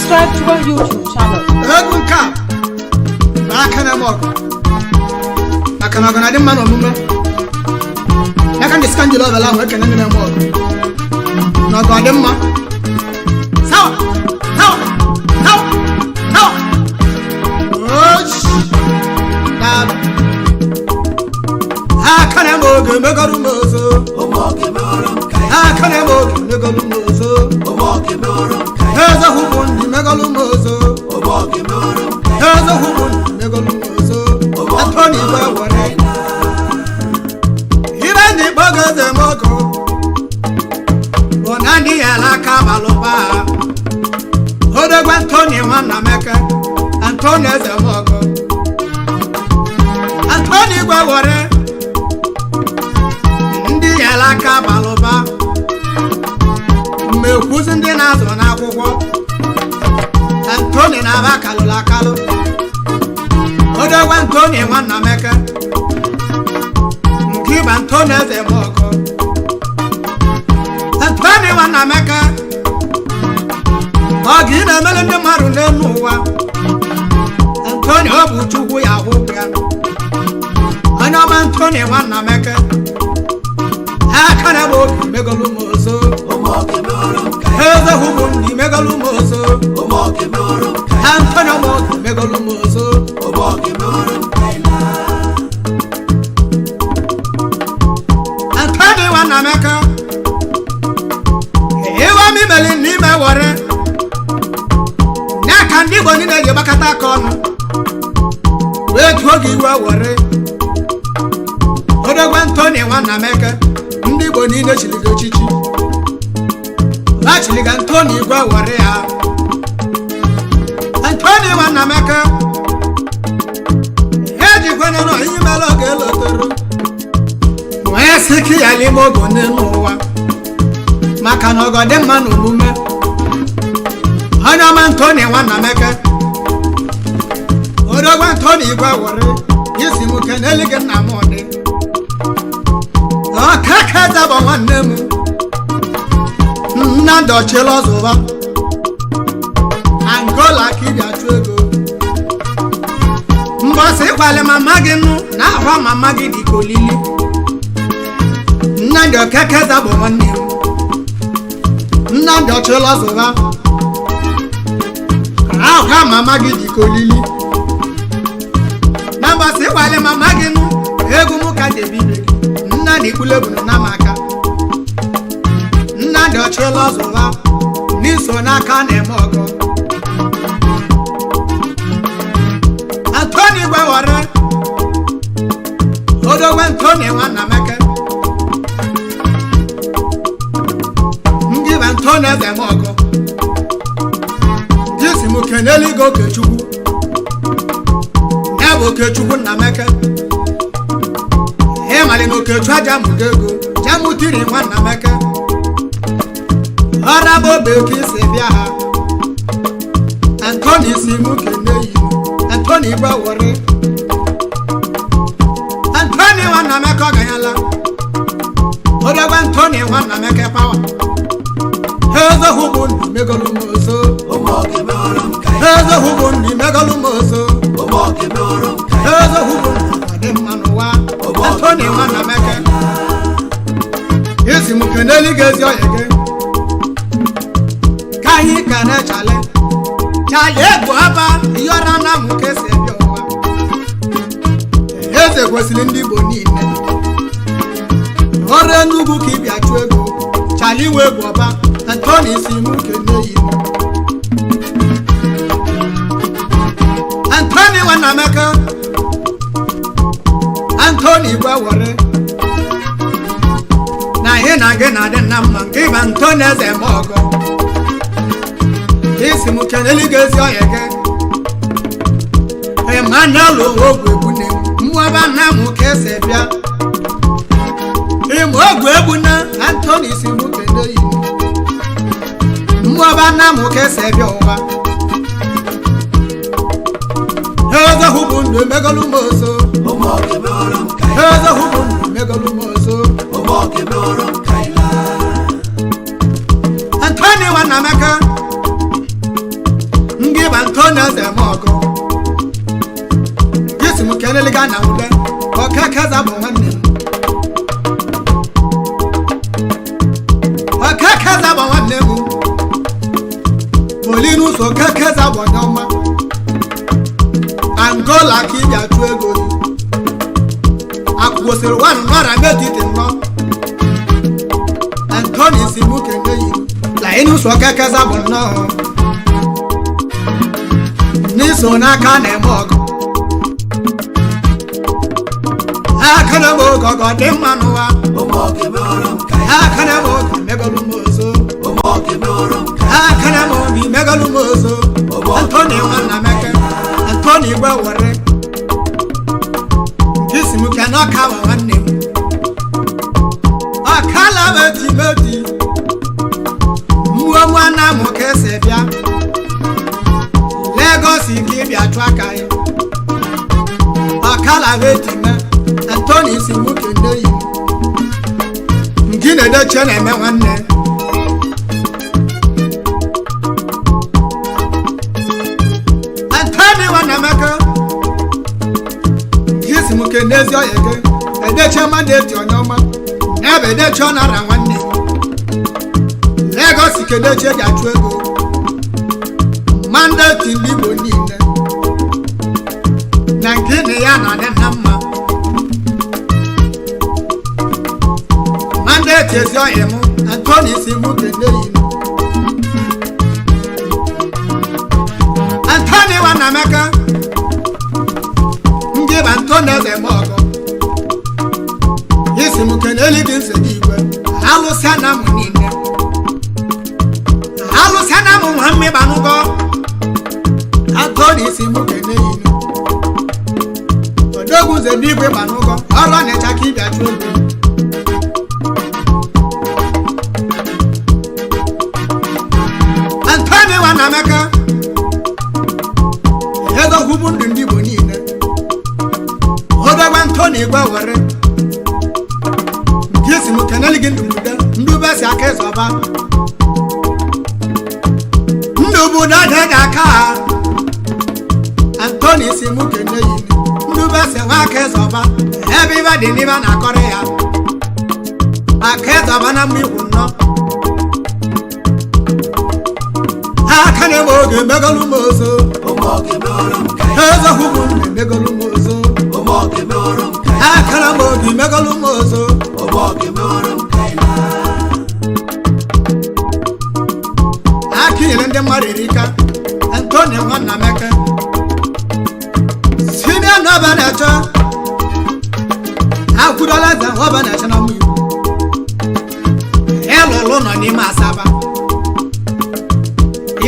subscribe to our YouTube channel. Na Eme Ogo. Na di mano mume. Na kan diskanjilo bela ho ekene Na Eme Ogo. Na go di mma. Sawa. Osh. Na Na Eme Ogo megoru mozo. Na Eme Ogo megoru mozo. Eza hubundi megoru mozo. Eza hubundi megoru mozo. Atoni ba wore. Ibandi bogoze moko. Bonani ala kabaloba. Odogwa Antoni wana meka. Antoni eze moko. Antoni gwa wore. Ndi ala kabaloba. Mekuzi ndị na-azụ n'akwụkwọ. Antoni na-aba kalụla kalụ. Odogwa Antoni nwanna meka. Nke ịba Antoni eze Ogo. Antoni nwanna meka. Ọ gị na-emele ndị mmadụ n'elu ụwa. Antoni ọ bụ Chukwu ya hụ ya. Onye ọma Antoni nwanna meka. Eme Ogo megolu mozo. Eze hubundi megolu mozo. Antoni Eme Ogo megolu mozo. Antoni wana meka. Ewa mi meli n'ime wore. N'aka ndị Igbo niile ji gbakọta aka ọnụ. Wee tụọ gị iwe wore. Odogwa Antoni wana meka. Ndị Igbo niile chiligo chichi. Achiliga Antoni igwe wore ya. Antoni wana meka. Ejikwana no imelo gelotoro. Wee siki ya Eme Ogo n'elu ụwa. Maka na Ogo dị mma n'omume. Onye ọma Antoni wana meka. Odogwa Antoni igwe wore. Isi m keneli gị nna m ọdị. Ọkaka zaba nwanne m. Nna ndochila ọzụba. Angola ka ị achụ ego. Mbọsị ịkwale mama gị nụ na ahwa mama gị dị ka olili. Nna ndị okeke zaba nwanne m. Nna ndochila ọzụba. Ahwa mama gị dị ka olili. Na mbọsị ịkwale mama gị nụ egwu m ka debibe. Nna ndị ikpulebunu na maka. Nna ndị ọchịla ọzụba n'iso n'aka Na Eme Ogo. Antoni gwe wore. Odogwa Antoni nwanna meka. Ndị bụ Antoni eze Ogo. Jisi m keneli gị Okechukwu. Ya bụ Okechukwu nna meka. Ịmali na Okechukwu aja mụgo ego. Jamutiri nwanna meka. Ọra bụ obe ka isi bịa ha. Antoni si mụ kene yi. Antoni gwe wore. Antoni nwanna meka ọ ganyala. Odogwa Antoni nwanna meka pawa. Eze hubundi megolu mozo. Eze hubundi megolu mozo. Eze hubundi adị mma n'ụwa. Antoni nwanna meka. Isi m keneli gị ezi ọya gị. Anyị ka na-echale. Chale egwu aba yọra na mụ ka esi ebi ụwa. Eze kwesịrị ndị Igbo niile. Ọrụ Enugu ka ị bịa chụọ ego. Chale iwe egwu ọba. Antoni si mụ kene yi. Antoni nwanna meka. Antoni gwe wore. Na ihe na gị na-adị na mma nke ịba Antoni eze Eme Ogo. Isi m keneli gị ezi ọya gị. Emmanuel Ogwu Egbune. Mmụọba nna m ka esi bịa. Eme Ogwu Egbune. Antoni si m kene yi. Mmụọba nna m ka esi bịa ụwa. Eze hubundi megolu mozo. Eze hubundi megolu mozo. Antoni nwanna meka. ga na ule okekeza bụ nwanne m okekeza bụ nwanne m Polinus okekeza bụ ọma Angola ka ịbịa chụ ego akwụsịrị nwanụ nọra metiti nnọ Anthony si mụ kene yi Polinus okekeza bụ nnọọ n'iso n'aka na-eme ọgụ aka na-eme ọgọ dị mma n'ụwa aka na-eme ọgọ megolu m ozo aka na-eme ọgọ megolu m ozo Anthony nwanna meke Anthony igwe were isi m ke n'ọka wa nwanne m ọkala meti mmụọ nwanna m ka esi bịa Lagos ka ịbịa chụ aka ya ọkala vetime Anthony si mụ kene yi nke na-edeche na-eme nwanne Anthony nwanne Emeka nke si mụ kene ezi ọya gị edeche mandeti onye ọma n'ebe edeche ọ nara nwanne Lagos ka edeche ga-achụ ego mandate ndị Igbo niile na gịnị ya na-adị na mma mandate ezi ọhịa m Anthony si mụ kene yi Anthony nwanna Emeka ndị bụ Anthony eze m ọgọ isi mụ kene eli dị nsọ n'igwe alụsịa na mụ niile alụsịa na mụ nwa mmịba n'ụgọ Anthony si mụ kene yi odoguze n'igwe gbanụgọ ọrụ na-echa ka ịbịa chụ ego Anthony nwanna Emeka ezokwubu ndụ ndị Igbo niile odogwa Anthony igwe were nke isi mụ keneli gị ndụbude ndube si aka ịzọba ndụbude dị aka ha Anthony si mụ kene yi ndube si nwa aka ịzọba ebe ibe dị n'ibe na-akọrọ ya aka ịzọba na mma ikwu nnọ aka na-eme oge megolu m ozo ezokwubu ndụ megolu m ozo aka na-eme oge megolu m ozo aka nyere ndị mmadụ erika Anthony nwanna Emeka sine n'ọba na-eche akwụdola eze ọba na-eche na mma Igbo ịlụlụ nọ n'ime Asaba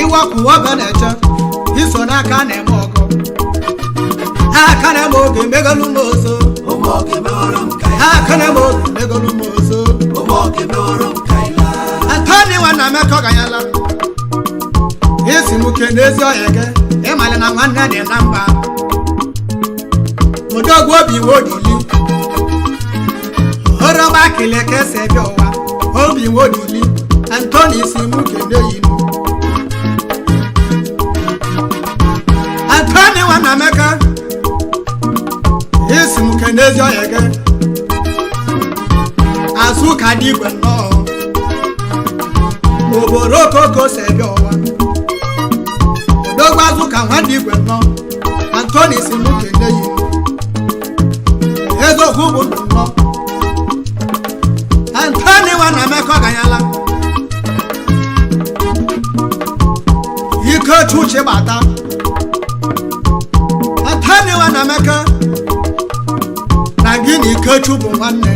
iwapụ ọba na-eche iso n'aka na-eme ọgụ aka na-eme oge megolu m ozo aka na-eme oge megolu m ozo Anthony nwanna Emeka ọganyala isi mụ kene ezi ọhịa gị ịmali na nwanne dị na mba odogwu obi iwe odili orọba kele ka esi bịa ụwa obi iwe odili Anthony si mụ kene yi Anthony nwanna Emeka isi mụ kene ezi ọhịa gị azụ ka dị igwe nnọọ obodo okoko si bịa ụwa odogwu azụ ka nwa dị igwe nnọọ Anthony si mụ kene yi eziokwu bụ ndụ nnọọ Anthony nwanna Emeka ọganyala ike chuche bata Anthony nwanna Emeka na gị na Ikechu bụ nwanne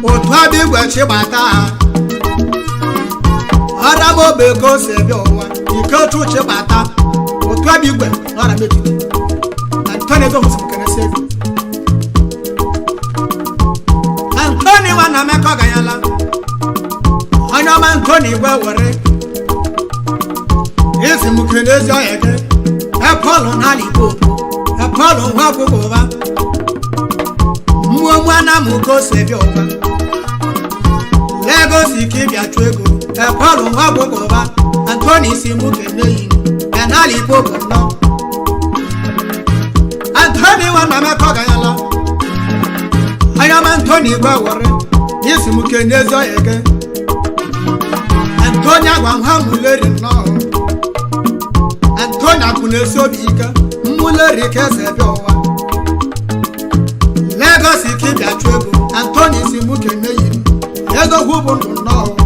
otu abịa igwe chibata ha ọramobe ka o si bịa ụwa Ikechu chibata otu abịa igwe n'ọra metiti Anthony ezokwusibukeresị Anthony nwanna Emeka ọganyala onye ọma Anthony igwe were isi mụ kene ezi ọhịa gị epọlụ n'ala Igbo epọlụ nwa akwụkwọ ụba mmụọ nwana m ka o si bịa ụwa Lagos ka ịbịa chụ ego epọlụ nwa akwụkwọ ụba Anthony si mụ kene yi n'ala Igbo bụ nnọọ Antoni wana meko ganyala ayama Antoni gwa wore isi muke nezo yege Antoni agwa muleri no Antoni akune sobika muleri kese biowa Lagos ikibia chwego Antoni si muke neyi Yezo hubo no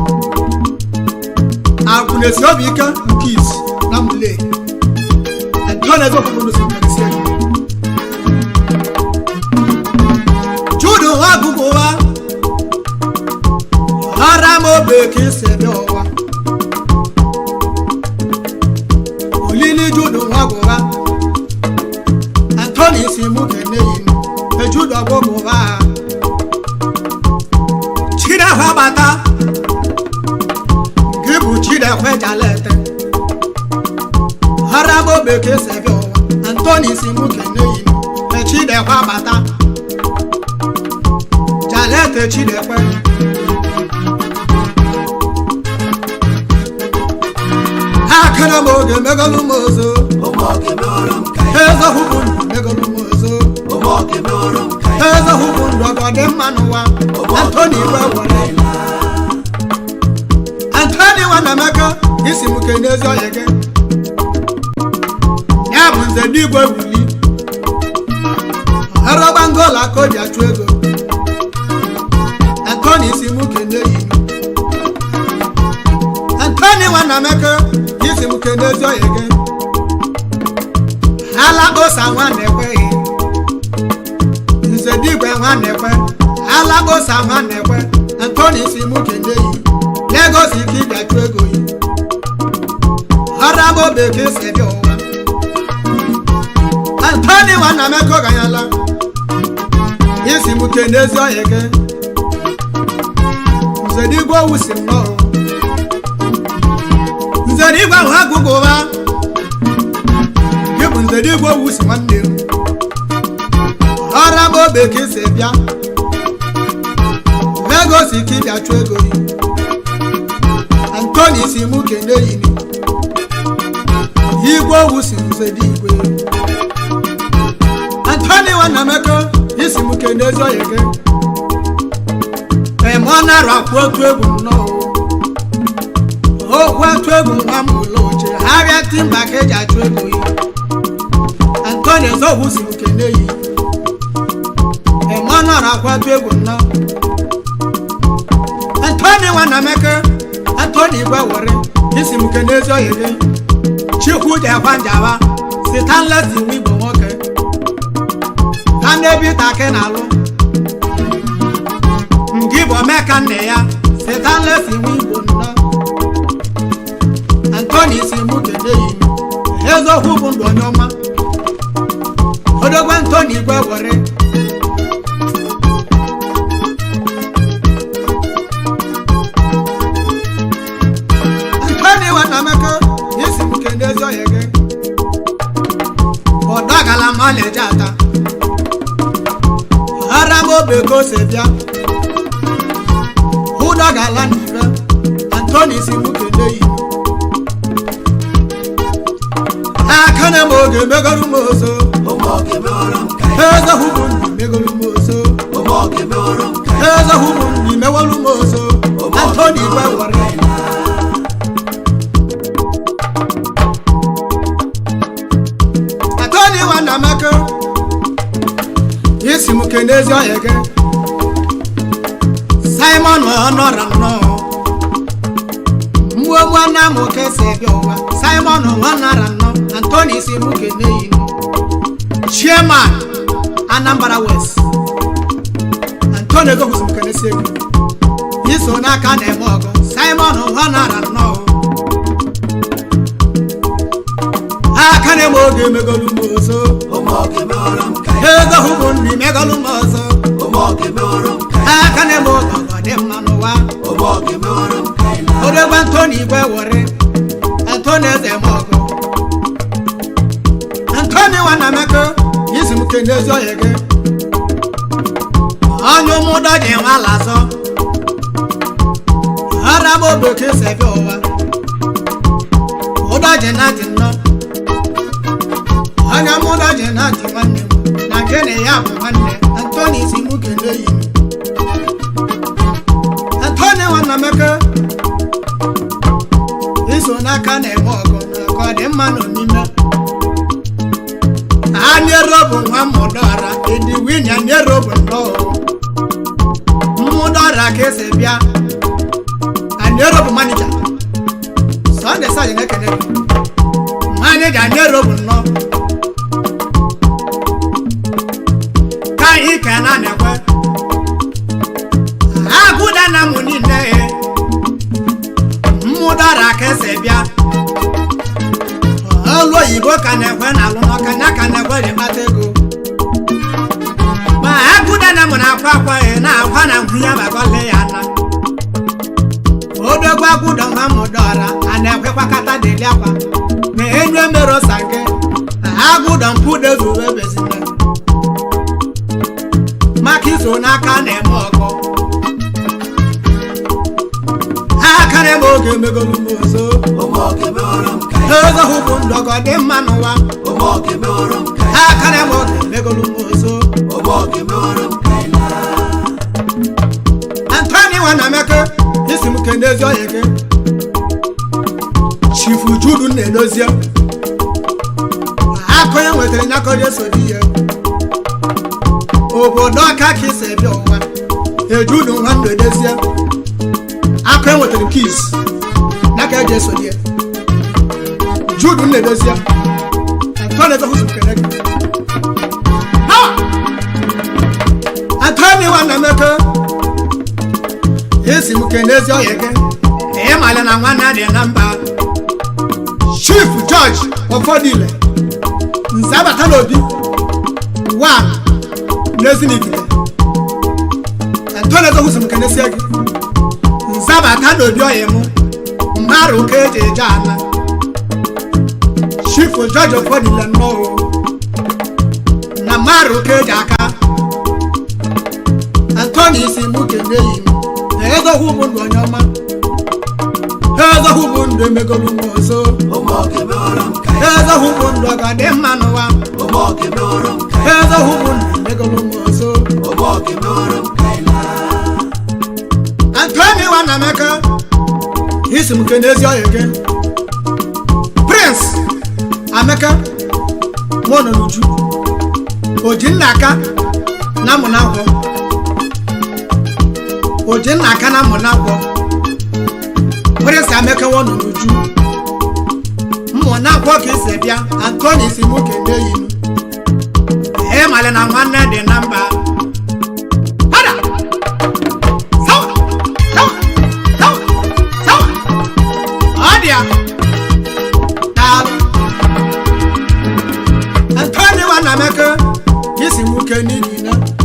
akune sobika kiss na mule Antoni ezo hubo no sikisi Judo wagugowa Aramo beki sebiowa Olili judo wagowa Antoni si muke neyi Judo wagowa Chida wabata Gibu chida kwe jalete Aramo beki sebiowa Antoni si muke neyi Chida wabata Jalete chide kwe Akana moge megalumozo Omoge meorum kai Eza hubun megalumozo Omoge meorum kai Eza hubun wagode manuwa Antoni wewole Antoni wana meka Isi muke nezo yege Nyabunze digwe wuli Harabangola koja chwego Antoni si muke neyi Antoni wana meka Isi muke nezo yege Alagosa wane kwe Nze digwe wane kwe Alagosa wane kwe Antoni si muke neyi Lagos ikibia chwego yi Harabo beke sebiowa Antoni wana meko ganyala Isi muke nezo yege Nzedigwa usimno Nzedigwa wagugowa Gibu nzedigwa usimande Arabo beke sebia Lagos ikibia chwego yi Antoni si muke neyi Igwa usim nzedigwe Antoni wana meko Isi muke nezo yege Emona rakwotu egwu no Okwotu egwu nwamuloche Harịa timba keji achụ ego yi Antoni ezohu si muke neyi Emona rakwotu egwu no Antoni wana meke Antoni igwe wore Isi muke nezo yege Chikwu jekwa njaba Sitanles iwu igbo nwoke Kanebi take na alụ Ngibo meka nne ya Sitanles iwu igbo nna Antoni si muke neyi Ezo hubu ndo nyoma Odogwa Antoni igwe wore Antoni wana meka Isi muke nezo yege Odagala male jata Aramo beko sebia Udagala nive Antoni si muke neyi Akana moge megalumozo Omoge meorum kai Eza hubun megalumozo Omoge meorum kai Eza hubun mewalumozo Antoni wewore Antoni wana meka Isi muke nezo yege Simon honora no Mwa na muke sebiowa Simon honora no Antoni si muke neyi Chairman Anambra West Antoni go si muke neyi Iso na ka Na Eme Ogo Simon honora no Aka Na Eme Ogo megalumozo Omoge meorum kai Eza hubu ndi megalumozo Omoge meorum kai Aka Na Eme Ogo gode manuwa Omoge meorum kai Odogwa Antoni igwe wore Antoni eze Eme Ogo Antoni wana meko Isi muke nezo yege Anyo mudo je wala so Arabo beke sebiowa Odo je na dinno Anya mudo je na diwane gene ya bụ nwanne Antoni si mụ kene yi Antoni nwanna meke iso n'aka na-eme ọgụ na ka ọ dị mma n'omime anyero bụ nwa mmụdọra ịdị wini anyero bụ nnọọ mmụdọra ka esi bịa anyero bụ manija Sunday Saja na-ekene manija anyero bụ nnọọ ka ike na na-ekwe agụda na mụ niile mmụdọra ka esi bịa olu oyibo ka na-ekwe na alụ n'ọka nya ka na-ekwe dị mata ego ma agụda na mụ na-akwa akwa na-akwa na nkwunye bagọle ya na odogwu agụda nwa mmụdọra a na-ekwekwa kata deli akwa na enyo mere ụsa nke agụda mpụde zuru ebezina maka iso n'aka na-eme ọgụ aka na-eme oge emegolu m ozo ego hụ bụ ndọgọ dị mma n'ụwa aka na-eme oge emegolu m ozo Antoni nwanna meke isi m kene ezi ọhịa gị Chifu Judu na-edozie akụ ya nwetara nyakọrọ eso di ya obodo ọka ka isi bịa ụwa ejudu nwa ndụ edozie akụ ya nwetara kis n'aka eji eso di ya Judu na-edozie Antoni ezohụzi m kene gị Antoni nwanna meke esi m kene ezi ọhịa gị ịmala na nwanne adị na mba Chief George Ọfọdụile nzabata n'obi one n'ezinigide Antoni ezohụzi m kene sie gị nzabata n'obi ọhịa m mmarụ ka eji eje ana Chief George Ọfọdụile nnọọ na mmarụ ka eji aka Antoni isi mụ kene yi ego hụ bụ ndụ onye ọma ego hụ bụ ndụ emegolu m ozo ego hụ bụ ndụ ọga dị mma n'ụwa ego hụ bụ ndụ emegolu m ozo Antoni nwanna meke isi m kene ezi ọhịa gị Prince Amaka mụ nọ n'uju oji nna aka na mụ na nkwọ oje nna aka na mmụ na nkwọ Prince Amaka nọ n'uju mmụ na nkwọ ka esi bịa Antoni si mụ kene yinu mali na nwanne dị na mba pada sawa sawa sawa sawa ọdịa talu Antoni nwanna Amaka isi mụ kene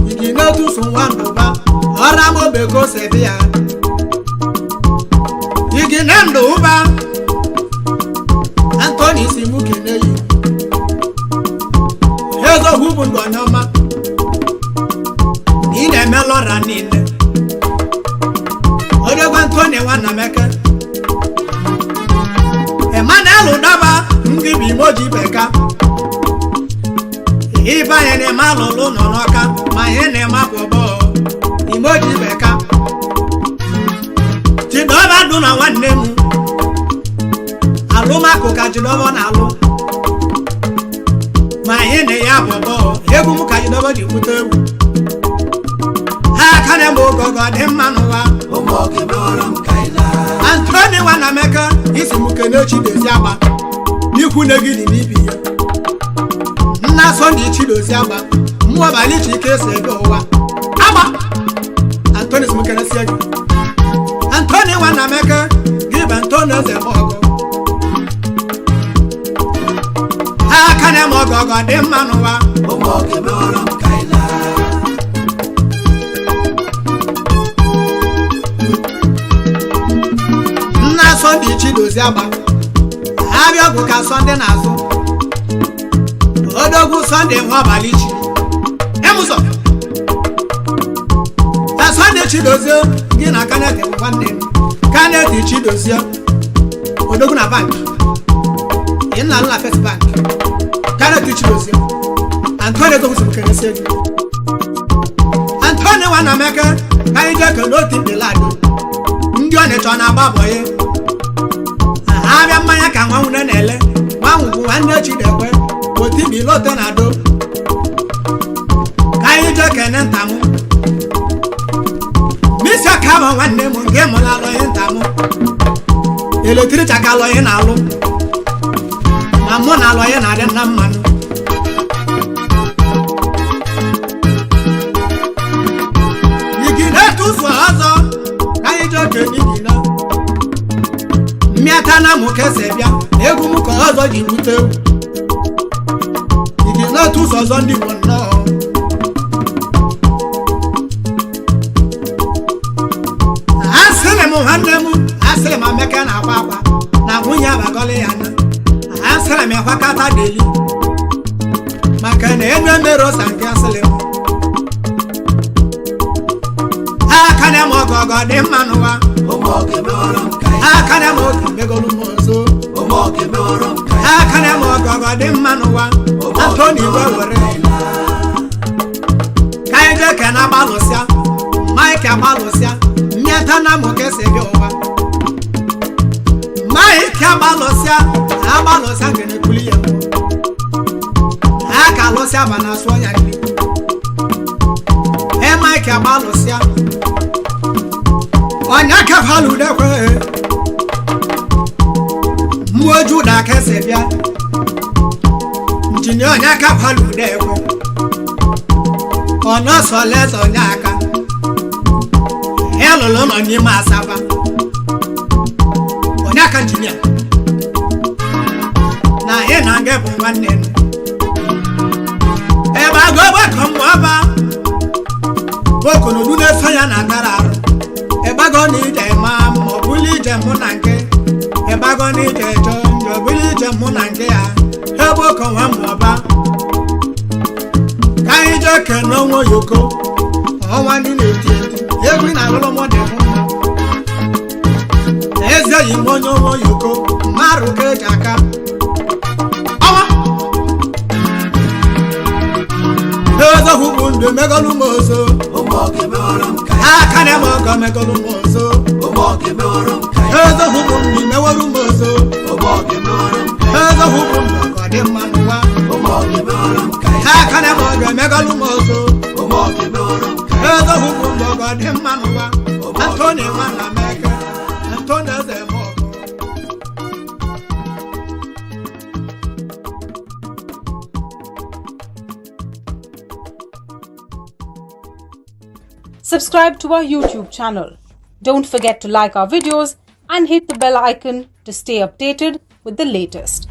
igina tusu nwa ndụba ọra m obego sebi ya igina ndụba Antoni si mụ kene yi ego hụ bụ ndụ onye ọma ị na-eme lọra niile odogwu Antoni nwanna Amaka Emmanuel Udaba ndị bụ imoji beka ịbanye na-eme alụlụ nọ n'ọka ma ihe na-eme akwụbọ imoji beka Chidoba dụ na nwanne m alụmakụ ka Chidoba na-alụ ma ihe na ya bụbọ egwu m ka Chidoba ji kwute egwu ha aka na-eme ogogo dị mma n'ụwa Antoni nwanna Amaka isi m kene Chidozie agba n'ikwu negidi n'ibi ya nna Sunday Chidozie agba mmụọ abalị chi ike esi ebe ụwa agba Antoni si m kene sie gị Antoni nwanna Amaka gị bụ Antoni eze ọgọ ha aka na-eme ọgọgọ dị mma n'ụwa nna Sunday Chidozie agba abịa ọgwụ ka Sunday na-azụ odogwu Sunday nwa abalị chi emụzọ na Sunday Chidozie gị na Kenneth nwanne m Kenneth Chidozie odogwu na bank ị na-alụ na First Bank Kenneth Chidozie Antoni Antonio don't say Antonio wanna make a I just cannot think the lad. Ndi on it on a baboy. I have my account one and ele. One who wanted you there. What he be lot than I do. I just can't enter. Mr. Camo one name on game on our entamo. Electric alloy in alo. Mamma alloy and I didn't have man. Miatana mukesebia egu muko ozo jibute igi na tu sozo ndi wonno asele mu hanemu asele ma meka na akwa na munya bagole yana asele me kwa kata deli maka na enwe mero sanke asele akane mo gogo de manuwa omoge meorom kai akane mo megolu mozo omoge meorom kai akane mo gogo de manuwa Anthony wewere kai je kana balosia Mike abalosia miata na mo kese bi owa Mike abalosia ngene kuliye aka losia bana so ya ni Mike abalosia Onyaka halu de kwe Mwoju da kese bia Njini onyaka halu de kwe Ono soles onyaka Helolo no ni masaba Onyaka njini Na ena ngebu wanenu Eba goba komwaba Boko no dune soya na tararo Ebago ni je mam mobuli je munanke Ebago ni je jonjo buli je munanke ya Ebo ko wa mwoba Kai je keno wo yoko Owa ni neti Egwi na lolo mo de fun Eze yi monyo wo yoko Maru ke jaka Owa Eze hubunde megolu mozo Omoge meorom akane mogo megolu mozo omoge meorom kai ezo hubundi meworu mozo omoge meorom kai ezo hubundi mogo de manuwa omoge meorom kai akane mogo megolu mozo omoge meorom kai ezo hubundi mogo de manuwa Anthony wana meke Anthony ze mogo Subscribe to our YouTube channel. Don't forget to like our videos and hit the bell icon to stay updated with the latest.